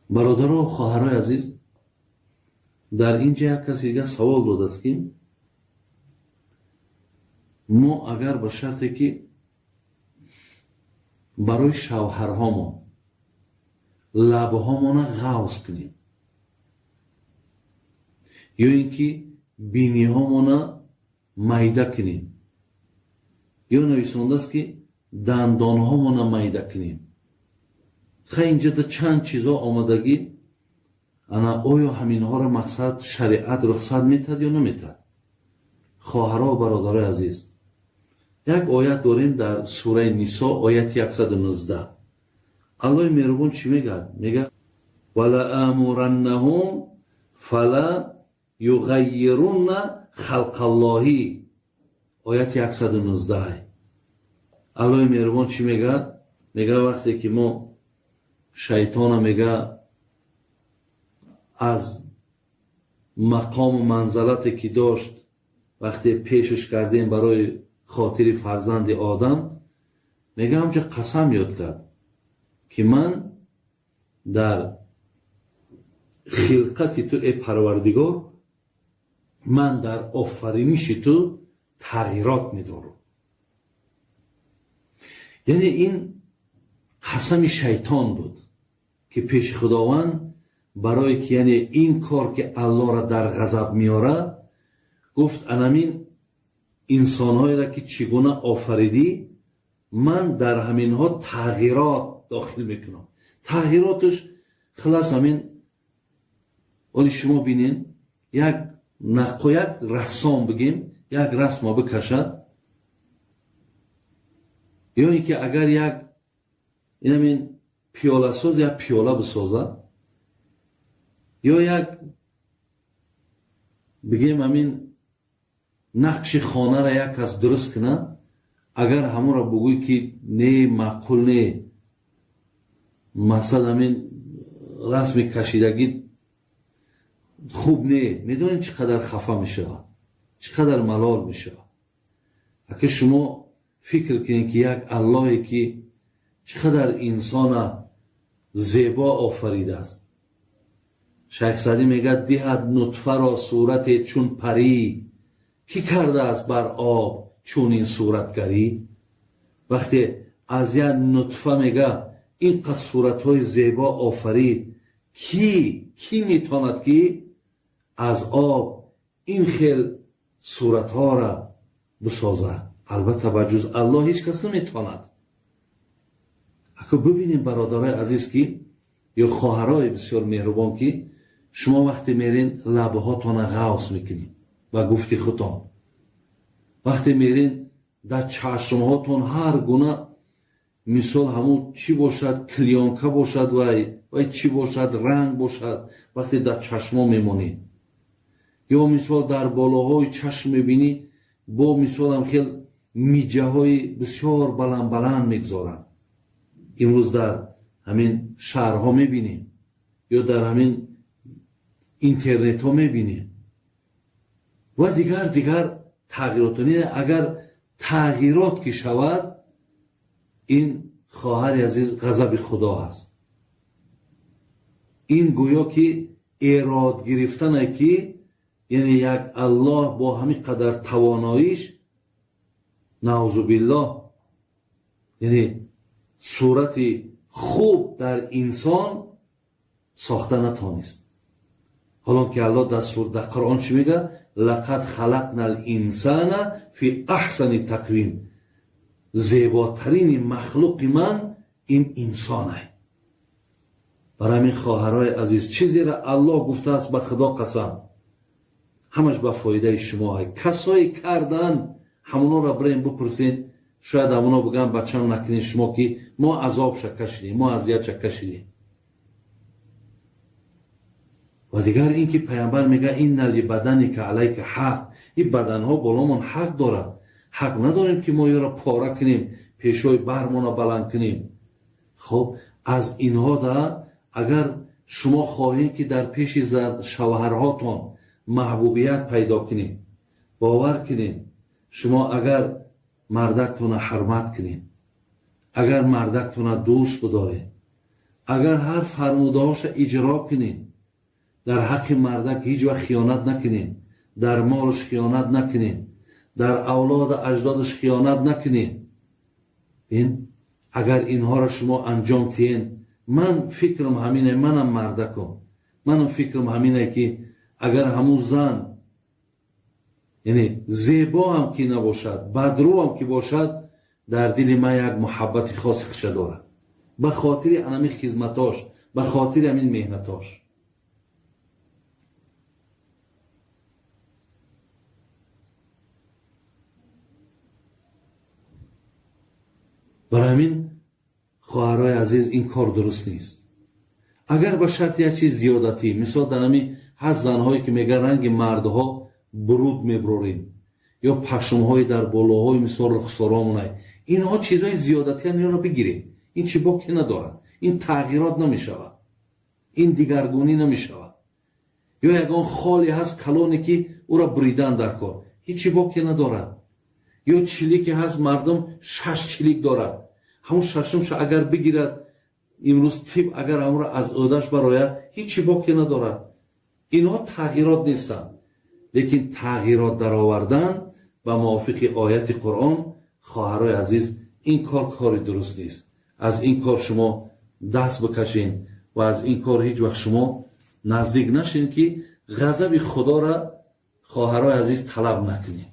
برادران و خواهرای عزیز، در اینجا یک کسی دیگه سوال داده است که ما اگر به شرطی که برای شوهرهامون لبهامون غوص کنیم یا اینکه بینیهامون میده کنیم یا نویسنده است که دندانهامون میده کنیم، خیلی اینجا در چند چیزا آمدگی انا آیا همینها را مقصد شریعت رخصت میتد یا نمیتد؟ خواهرها و برادرای عزیز، یک آیت داریم در سوره نساء آیت 119. الله مهربان چی میگه؟ میگه ولآمرنهم فلا یغیرن خلق الله. آیت 119. الله مهربان چی میگه؟ میگه وقتی که ما شیطان میگه از مقام و منزلتی که داشت وقتی پیشش کردیم برای خاطر فرزند آدم، میگه همچه قسم یاد کرد که من در خلقت تو ای پروردگار، من در آفرینش تو تغییرات میدارم. یعنی این قسم شیطان بود که پیش خداوند برای که یعنی این کار که الله را در غضب میاره گفت انامین انسانهایی را که چگونه آفریدی من در همینها تغییرات داخل میکنم. تغییراتش خلاص همین ولی شما بینین یک نقو یک رسام بگیم یک رسم بکشد یا اینکه اگر یک این همین پیاله ساز یا پیاله بسازد یا یک بگیم همین نقش خانه را یک کس درست کنه، اگر همون را بگوی که نه معقول نه مثلا همین رسم کشیدگی خوب نه، میدونین چقدر خفه میشه، چقدر ملال میشه. اگه شما فکر کنین که یک اللهی که چقدر انسان زیبا آفریده است. شیخ سعدی میگه دهد نطفه را صورت چون پری، کی کرده است بر آب چون این صورتگری. وقتی از یک نطفه میگه اینقدر صورتهای زیبا آفرید، کی میتواند که از آب این خیل صورتها را بسازد؟ البته بجز الله هیچ کس نمیتواند. اگه ببینیم برادرای عزیز که یا خواهرای بسیار مهربان که شما وقتی میرین لبه هاتون غوص میکنین و گفتی خودتان، وقتی میرین در چشم هاتون هر گونه مثال همون چی باشد کلیانکه باشد و چی باشد رنگ باشد وقتی در چشم میمونین، یا مثال در بالاهای چشم میبینی با مثال هم خیلی میجه های بسیار بلند میگذارن. امروز در همین شهرها میبینیم یا در همین اینترنت ها میبینیم و دیگر تغییرات. اگر تغییرات که شود این خواهر عزیز غضب خدا است. این گویا که اراد گرفتن که یعنی یک الله با همین قدر تواناییش نعوذ بالله یعنی صورت خوب در انسان ساخته نتانست. حالا که الله در قرآن چی میگه؟ لقد خلقنا الانسان فی احسن تقویم. زیباترین مخلوق من این انسانه. برای همین خواهرای عزیز چیزی را الله گفته است به خدا قسم همش به فایده شما های. کسایی کردن همونا را بریم بپرسین، شاید همونا بگن بچم نکنین شما که ما عذاب کشیدیم، ما اذیت کشیدیم. و دیگر این که پیامبر میگه این لبدنی که علیک حق، این بدن ها بالامون حق داره. حق نداریم که ما یا را پاره کنیم پیشوی برمون را بلند کنیم. خب از اینها دا اگر شما خواهید که در پیش شوهرهاتون محبوبیت پیدا کنید، باور کنید شما اگر مردکتون حرمت کنید، اگر مردکتون دوست بدارید، اگر هر فرمودهاش اجرا کنین، در حق مردک هیچ وقت خیانت نکنین، در مالش خیانت نکنین، در اولاد اجدادش خیانت نکنین. این اگر اینها را شما انجام تین، من فکرم همینه، منم مردکم، منم فکرم همینه که اگر همون زن یعنی زیبا هم که نباشد، بدرو هم که باشد، در دل من یک محبت خاص خشه دارد، به خاطر انمی خدمتاش، به خاطر همین مهنتاش. برای همین خواهرای عزیز این کار درست نیست. اگر به شرط یک چیز زیادتی، مثال در همین هست زنهایی که میگن رنگ مردها برود میبروریم یا پشمهای در بالاهای مثال رخسارامونه، اینها چیزهای زیادتی هم رو بگیریم. این چی باکی ندارد، این تغییرات نمیشود، این دیگرگونی نمیشود. یا یگان خالی هست کلانی که او را بریدن در کار، هیچی باکی ندارد. یا چلیکی هست مردم 6 چلیک دارد، همون ششمش اگر بگیرد امروز تیب اگر همون را از عهده‌اش برآید هیچی باکی ندارد. اینها تغییرات نیستند، لیکن تغییرات در آوردن به موافق آیت قرآن. خواهرای عزیز این کار درست نیست. از این کار شما دست بکشین و از این کار هیچ وقت شما نزدیک نشین که غضب خدا را خواهرای عزیز طلب نکنین.